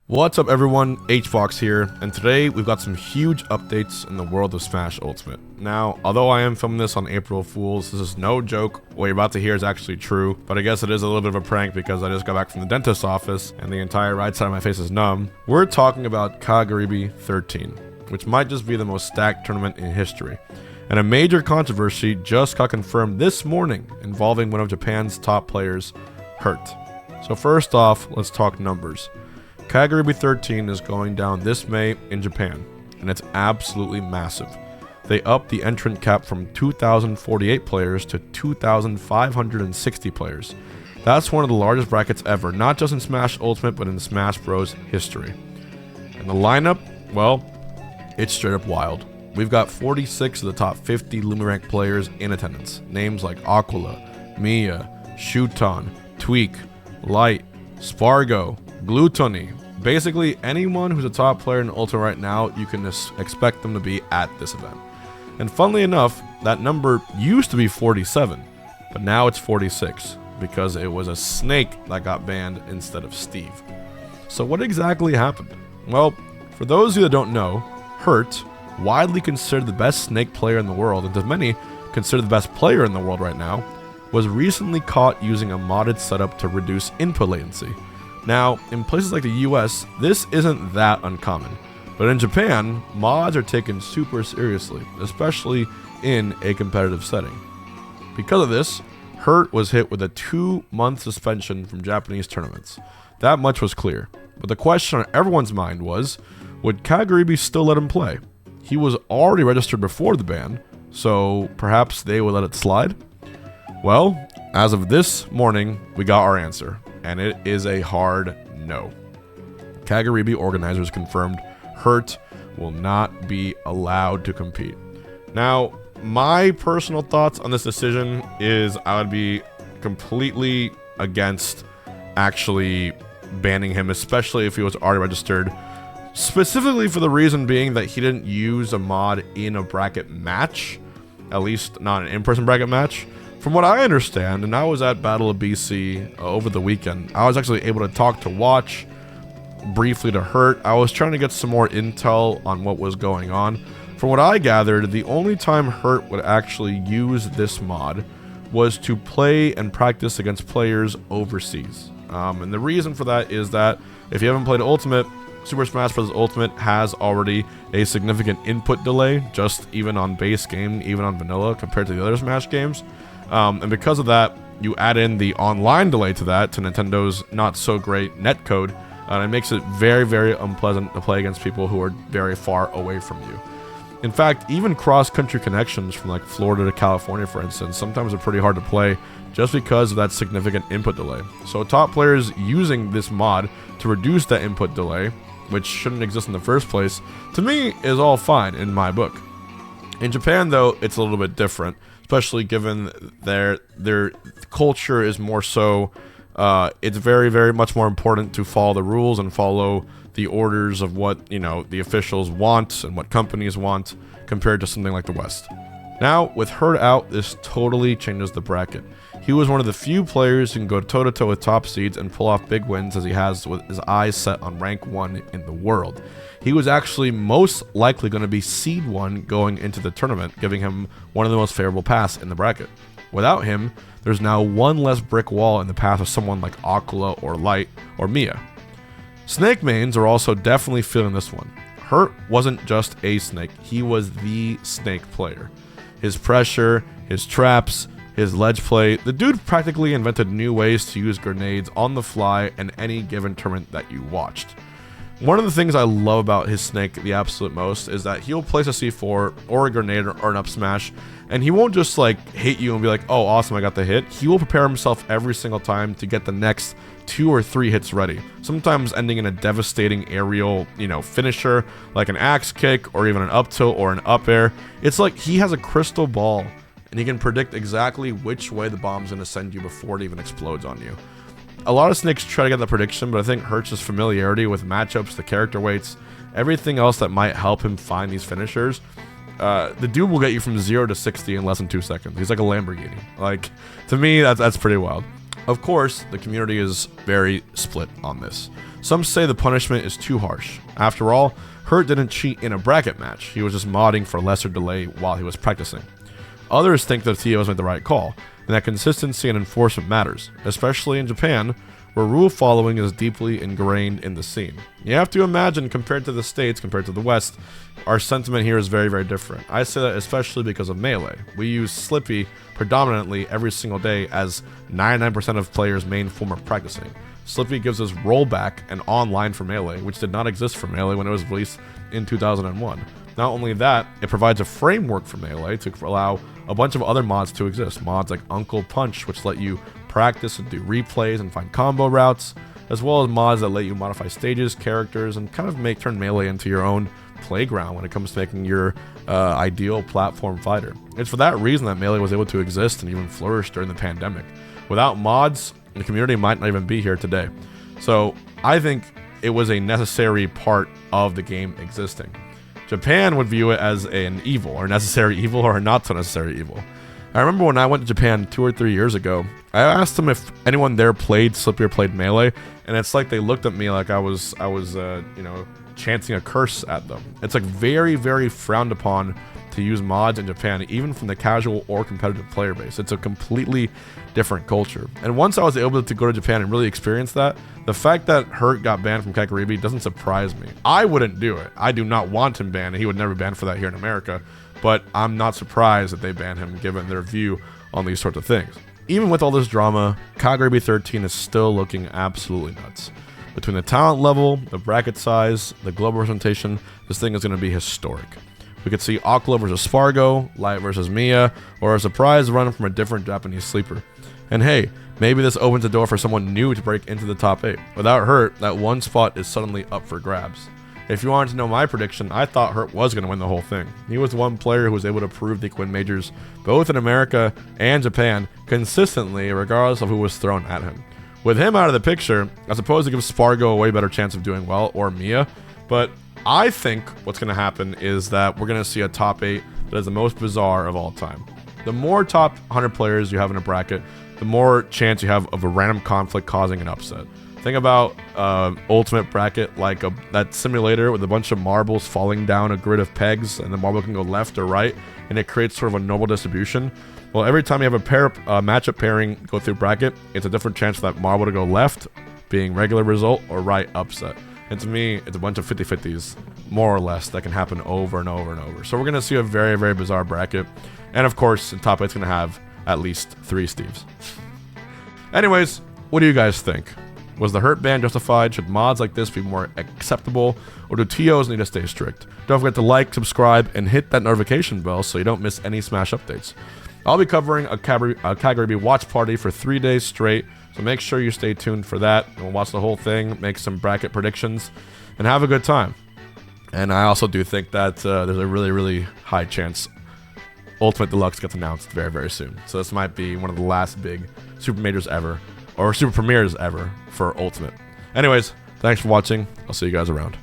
What's up everyone, Hfox here, and today we've got some huge updates in the world of Smash Ultimate. Now, although I am filming this on April Fools, this is no joke. What you're about to hear is actually true, but I guess it is a little bit of a prank because I just got back from the dentist's office and the entire right side of my face is numb. We're talking about Kagaribi 13, which might just be the most stacked tournament in history. And a major controversy just got confirmed this morning involving one of Japan's top players, Hurt. So first off, let's talk numbers. Kagaribi 13 is going down this May in Japan, and it's absolutely massive. They upped the entrant cap from 2,048 players to 2,560 players. That's one of the largest brackets ever, not just in Smash Ultimate, but in Smash Bros. History. And the lineup, well, it's straight up wild. We've got 46 of the top 50 Lumirank players in attendance. Names like Aquila, Mia, Shuton, Tweak, Light, Spargo, Gluttony. Basically, anyone who's a top player in Ultimate right now, you can expect them to be at this event. And funnily enough, that number used to be 47, but now it's 46, because it was a Snake that got banned instead of Steve. So what exactly happened? Well, for those of you that don't know, Hurt, widely considered the best Snake player in the world, and to many considered the best player in the world right now, was recently caught using a modded setup to reduce input latency. Now, in places like the US, this isn't that uncommon, but in Japan, mods are taken super seriously, especially in a competitive setting. Because of this, Hurt was hit with a 2-month suspension from Japanese tournaments. That much was clear, but the question on everyone's mind was, would Kagaribi still let him play? He was already registered before the ban, so perhaps they would let it slide? Well, as of this morning, we got our answer, and it is a hard no. Kagaribi organizers confirmed Hurt will not be allowed to compete. Now, my personal thoughts on this decision is I would be completely against actually banning him, especially if he was already registered, specifically for the reason being that he didn't use a mod in a bracket match, at least not an in-person bracket match. From what I understand, and I was at Battle of BC over the weekend, I was actually able to talk to Watch, briefly to Hurt. I was trying to get some more intel on what was going on. From what I gathered, the only time Hurt would actually use this mod was to play and practice against players overseas. And the reason for that is that if you haven't played Ultimate, Super Smash Bros. Ultimate has already a significant input delay, just even on base game, even on vanilla, compared to the other Smash games. And because of that, you add in the online delay to that, to Nintendo's not so great netcode, and it makes it very, very unpleasant to play against people who are very far away from you. In fact, even cross-country connections from like Florida to California, for instance, sometimes are pretty hard to play just because of that significant input delay. So top players using this mod to reduce that input delay, which shouldn't exist in the first place, to me is all fine in my book. In Japan, though, it's a little bit different, especially given their culture is more so, it's very, very much more important to follow the rules and follow the orders of what, you know, the officials want and what companies want compared to something like the West. Now, with Hurt out, this totally changes the bracket. He was one of the few players who can go toe-to-toe with top seeds and pull off big wins as he has with his eyes set on rank 1 in the world. He was actually most likely going to be seed 1 going into the tournament, giving him one of the most favorable paths in the bracket. Without him, there's now one less brick wall in the path of someone like Aquila or Light or Mia. Snake mains are also definitely feeling this one. Hurt wasn't just a Snake, he was the Snake player. His pressure, his traps, his ledge play, the dude practically invented new ways to use grenades on the fly in any given tournament that you watched. One of the things I love about his Snake the absolute most is that he'll place a C4 or a grenade or an up smash, and he won't just like hit you and be like, oh awesome, I got the hit. He will prepare himself every single time to get the next 2 or 3 hits ready, sometimes ending in a devastating aerial, finisher like an axe kick or even an up tilt or an up air. It's like he has a crystal ball and he can predict exactly which way the bomb's going to send you before it even explodes on you. A lot of Snakes try to get the prediction, but I think Hurt's familiarity with matchups, the character weights, everything else that might help him find these finishers. The dude will get you from 0 to 60 in less than 2 seconds. He's like a Lamborghini. Like, to me, that's pretty wild. Of course, the community is very split on this. Some say the punishment is too harsh. After all, Hurt didn't cheat in a bracket match, he was just modding for lesser delay while he was practicing. Others think that TOs made the right call, and that consistency and enforcement matters, especially in Japan, where rule following is deeply ingrained in the scene. You have to imagine, compared to the States, compared to the West, our sentiment here is very, very different. I say that especially because of Melee. We use Slippy predominantly every single day as 99% of players' main form of practicing. Slippy gives us rollback and online for Melee, which did not exist for Melee when it was released in 2001. Not only that, it provides a framework for Melee to allow a bunch of other mods to exist. Mods like Uncle Punch, which let you practice and do replays and find combo routes, as well as mods that let you modify stages, characters, and kind of turn Melee into your own playground when it comes to making your ideal platform fighter. It's for that reason that Melee was able to exist and even flourish during the pandemic. Without mods, the community might not even be here today. So I think it was a necessary part of the game existing. Japan would view it as an evil, or necessary evil, or a not so necessary evil. I remember when I went to Japan 2 or 3 years ago, I asked them if anyone there played Slippy or played Melee, and it's like they looked at me like I was chanting a curse at them. It's like very, very frowned upon to use mods in Japan, even from the casual or competitive player base. It's a completely different culture. And once I was able to go to Japan and really experience that, the fact that Hurt got banned from Kagaribi doesn't surprise me. I wouldn't do it. I do not want him banned, and he would never be banned for that here in America, but I'm not surprised that they banned him given their view on these sorts of things. Even with all this drama, Kagaribi 13 is still looking absolutely nuts. Between the talent level, the bracket size, the global representation, this thing is going to be historic. We could see Akla versus Spargo, Light versus Mia, or a surprise run from a different Japanese sleeper. And hey, maybe this opens the door for someone new to break into the top 8. Without Hurt, that one spot is suddenly up for grabs. If you wanted to know my prediction, I thought Hurt was going to win the whole thing. He was one player who was able to prove they could win majors, both in America and Japan, consistently, regardless of who was thrown at him. With him out of the picture, I suppose it gives Spargo a way better chance of doing well, or Mia, but I think what's going to happen is that we're going to see a top 8 that is the most bizarre of all time. The more top 100 players you have in a bracket, the more chance you have of a random conflict causing an upset. Think about ultimate bracket, like that simulator with a bunch of marbles falling down a grid of pegs, and the marble can go left or right, and it creates sort of a normal distribution. Well, every time you have a matchup pairing go through bracket, it's a different chance for that marble to go left, being regular result, or right upset. And to me, it's a bunch of 50-50s, more or less, that can happen over and over and over. So we're going to see a very, very bizarre bracket. And of course, in top 8, it's going to have at least 3 Steves. Anyways, what do you guys think? Was the Hurt ban justified? Should mods like this be more acceptable? Or do TOs need to stay strict? Don't forget to like, subscribe, and hit that notification bell so you don't miss any Smash updates. I'll be covering a Kagaribi watch party for 3 days straight, so make sure you stay tuned for that. And we'll watch the whole thing, make some bracket predictions, and have a good time. And I also do think that there's a really, really high chance Ultimate Deluxe gets announced very, very soon. So this might be one of the last big Super Majors ever, or Super Premieres ever, for Ultimate. Anyways, thanks for watching. I'll see you guys around.